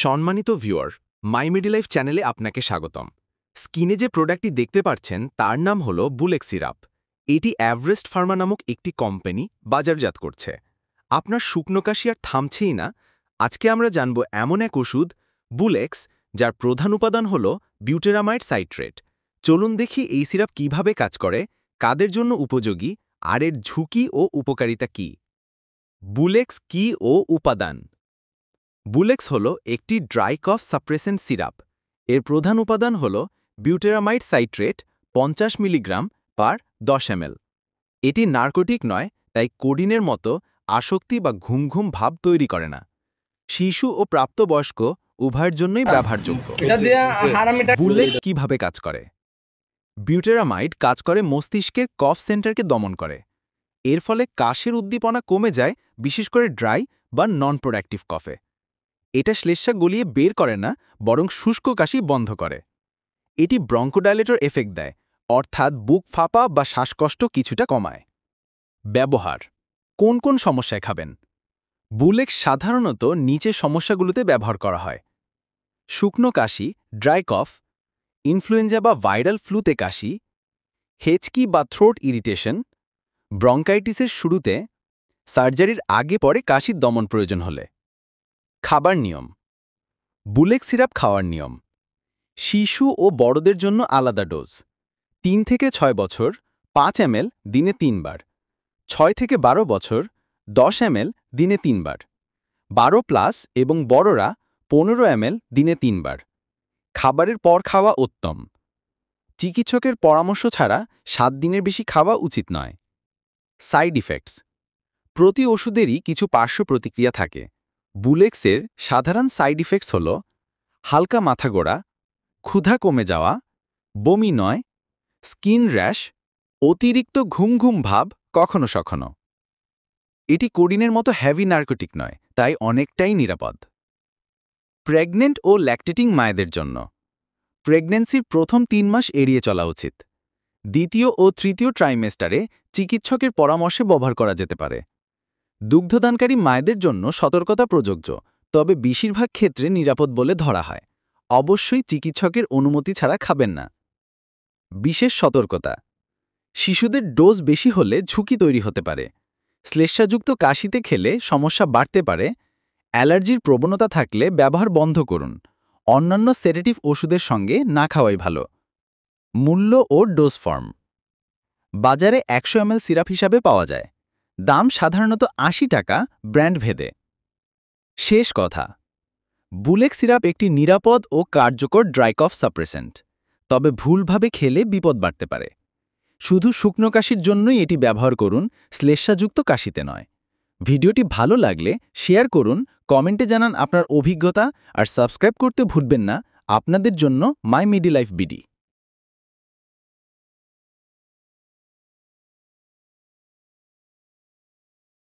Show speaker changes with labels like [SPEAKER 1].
[SPEAKER 1] সম্মানিত ভিউয়ার, মাই মিডিলাইফ চ্যানেলে আপনাকে স্বাগতম। স্ক্রিনে যে প্রোডাক্টটি দেখতে পাচ্ছেন তার নাম হল বুলেক্স সিরাপ। এটি এভারেস্ট ফার্মা নামক একটি কোম্পানি বাজারজাত করছে। আপনার শুকনো কাশি আর থামছেই না। আজকে আমরা জানব এমন এক ওষুধ বুলেক্স, যার প্রধান উপাদান হল বিউটেরামাইড সাইট্রেট। চলুন দেখি এই সিরাপ কিভাবে কাজ করে, কাদের জন্য উপযোগী, আর এর ঝুঁকি ও উপকারিতা কী। বুলেক্স কী ও উপাদান। বুলেক্স হল একটি ড্রাই কফ সাপ্রেসেন্ট সিরাপ। এর প্রধান উপাদান হল বিউটেরামাইড সাইট্রেট 50 মিলিগ্রাম পার 10 ml। এটি নার্কোটিক নয়, তাই কোডিনের মতো আসক্তি বা ঘুম ঘুম ভাব তৈরি করে না। শিশু ও প্রাপ্তবয়স্ক উভয়ের জন্যই ব্যবহারযোগ্য। বুলেক্স কিভাবে কাজ করে। বিউটেরামাইড কাজ করে মস্তিষ্কের কফ সেন্টারকে দমন করে। এর ফলে কাশের উদ্দীপনা কমে যায়, বিশেষ করে ড্রাই বা নন প্রোডাক্টিভ কফে। এটা শ্লেষ্মা গলিয়ে বের করে না, বরং শুষ্ক কাশি বন্ধ করে। এটি ব্রঙ্কোডাইলেটর এফেক্ট দেয়, অর্থাৎ বুক ফাঁপা বা শ্বাসকষ্ট কিছুটা কমায়। ব্যবহার। কোন কোন সমস্যায় খাবেন। বুলেক্স সাধারণত নিচের সমস্যাগুলোতে ব্যবহার করা হয়: শুকনো কাশি, ড্রাই কফ, ইনফ্লুয়েঞ্জা বা ভাইরাল ফ্লুতে কাশি, হেঁচকি বা থ্রোট ইরিটেশন, ব্রঙ্কাইটিসের শুরুতে, সার্জারির আগে পরে কাশির দমন প্রয়োজন হলে। খাবার নিয়ম। বুলেক্স সিরাপ খাওয়ার নিয়ম: শিশু ও বড়দের জন্য আলাদা ডোজ। 3 থেকে 6 বছর 5 ml দিনে 3 বার। 6 থেকে 12 বছর 10 ml দিনে 3 বার। 12+ এবং বড়রা 15 ml দিনে 3 বার। খাবারের পর খাওয়া উত্তম। চিকিৎসকের পরামর্শ ছাড়া 7 দিনের বেশি খাওয়া উচিত নয়। Side effects. প্রতি ওষুধেরই কিছু পার্শ্ব প্রতিক্রিয়া থাকে। বুলেক্সের সাধারণ সাইড ইফেক্টস হল হালকা মাথা গোড়া, ক্ষুধা কমে যাওয়া, বমি নয়, স্কিন র্যাশ, অতিরিক্ত ঘুম ঘুম ভাব কখনো সখনো। এটি কোডিনের মতো হেভি নার্কোটিক নয়, তাই অনেকটাই নিরাপদ। প্রেগনেন্ট ও ল্যাকটেটিং মায়েদের জন্য। প্রেগন্যান্সির প্রথম 3 মাস এড়িয়ে চলা উচিত। দ্বিতীয় ও তৃতীয় ট্রাইমেস্টারে চিকিৎসকের পরামর্শে ব্যবহার করা যেতে পারে। দুগ্ধদানকারী মায়েদের জন্য সতর্কতা প্রযোজ্য, তবে বেশিরভাগ ক্ষেত্রে নিরাপদ বলে ধরা হয়। অবশ্যই চিকিৎসকের অনুমতি ছাড়া খাবেন না। বিশেষ সতর্কতা। শিশুদের ডোজ বেশি হলে ঝুঁকি তৈরি হতে পারে। শ্লেষ্মাযুক্ত কাশিতে খেলে সমস্যা বাড়তে পারে। অ্যালার্জির প্রবণতা থাকলে ব্যবহার বন্ধ করুন। অন্যান্য সেডেটিভ ওষুধের সঙ্গে না খাওয়াই ভালো। মূল্য ও ডোজ ফর্ম। বাজারে 100 ml সিরাপ হিসাবে পাওয়া যায়। দাম সাধারণত 80 টাকা ব্র্যান্ড ভেদে। শেষ কথা, বুলেক্স সিরাপ একটি নিরাপদ ও কার্যকর ড্রাই কফ সাপ্রেসেন্ট, তবে ভুলভাবে খেলে বিপদ বাড়তে পারে। শুধু শুকনো কাশির জন্যই এটি ব্যবহার করুন, শ্লেষ্মাযুক্ত কাশিতে নয়। ভিডিওটি ভালো লাগলে শেয়ার করুন, কমেন্টে জানান আপনার অভিজ্ঞতা, আর সাবস্ক্রাইব করতে ভুলবেন না। আপনাদের জন্য মাই মিডিলাইফ বিডি।